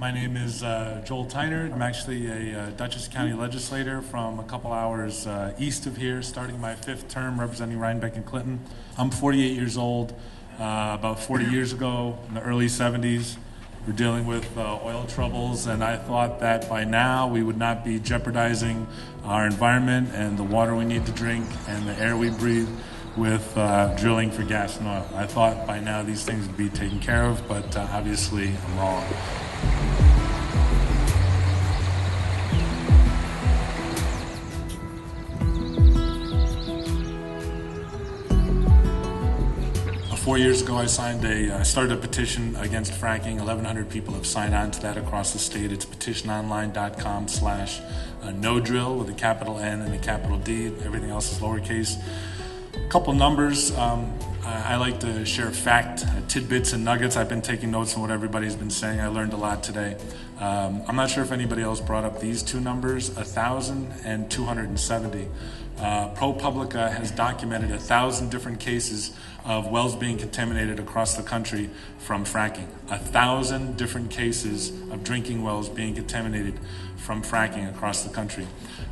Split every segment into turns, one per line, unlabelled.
My name is Joel Tyner. I'm actually a Dutchess County legislator from a couple hours east of here, starting my 5th term representing Rhinebeck and Clinton. I'm 48 years old. About 40 years ago, in the early 70s, we were dealing with oil troubles, and I thought that by now we would not be jeopardizing our environment and the water we need to drink and the air we breathe with drilling for gas and oil. I thought by now these things would be taken care of, but obviously I'm wrong. Four years ago, I started a petition against fracking. 1,100 people have signed on to that across the state. It's petitiononline.com/no drill with a capital N and a capital D. Everything else is lowercase. A couple numbers. I like to share fact, tidbits and nuggets. I've been taking notes on what everybody's been saying. I learned a lot today. I'm not sure if anybody else brought up these two numbers, 1,000 and 270. ProPublica has documented 1,000 different cases of wells being contaminated across the country from fracking. 1,000 different cases of drinking wells being contaminated from fracking across the country.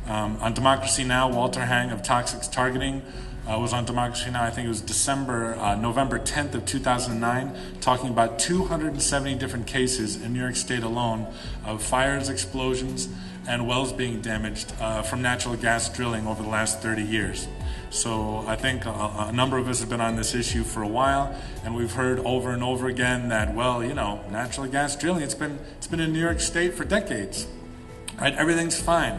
On Democracy Now!, Walter Hang of Toxics Targeting was on Democracy Now!, I think it was November 10th of 2009, talking about 270 different cases in New York State alone of fires, explosions, and wells being damaged from natural gas drilling over the last 30 years. So I think a number of us have been on this issue for a while, and we've heard over and over again that, well, you know, natural gas drilling, it's been in New York State for decades. Right? Everything's fine.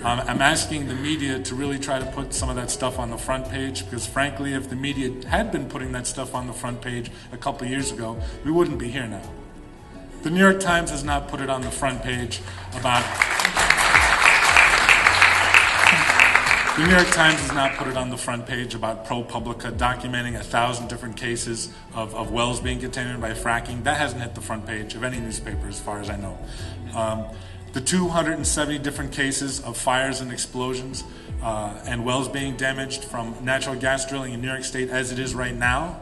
I'm asking the media to really try to put some of that stuff on the front page, because frankly, if the media had been putting that stuff on the front page a couple of years ago, we wouldn't be here now. The New York Times has not put it on the front page about... The New York Times has not put it on the front page about ProPublica documenting 1,000 different cases of wells being contaminated by fracking. That hasn't hit the front page of any newspaper as far as I know. The 270 different cases of fires and explosions and wells being damaged from natural gas drilling in New York State as it is right now,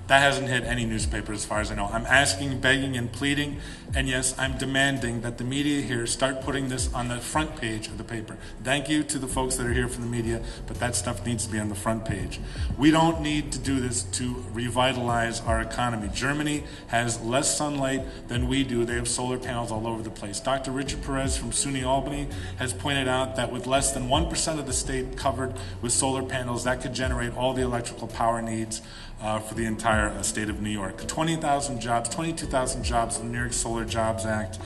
that hasn't hit any newspaper as far as I know. I'm asking, begging, and pleading, and yes, I'm demanding that the media here start putting this on the front page of the paper. Thank you to the folks that are here from the media, but that stuff needs to be on the front page. We don't need to do this to revitalize our economy. Germany has less sunlight than we do. They have solar panels all over the place. Dr. Richard Perez from SUNY Albany has pointed out that with less than 1% of the state covered with solar panels, that could generate all the electrical power needs for the entire state of New York. 20,000 jobs, 22,000 jobs in the New York Solar Jobs Act,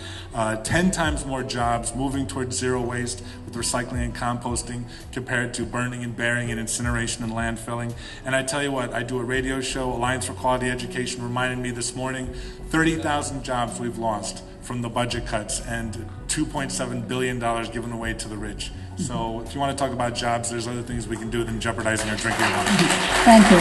10 times more jobs moving towards zero waste with recycling and composting compared to burning and burying and incineration and landfilling. And I tell you what, I do a radio show, Alliance for Quality Education, reminded me this morning, 30,000 jobs we've lost from the budget cuts and $2.7 billion given away to the rich. So if you want to talk about jobs, there's other things we can do than jeopardizing our drinking water.
Thank you.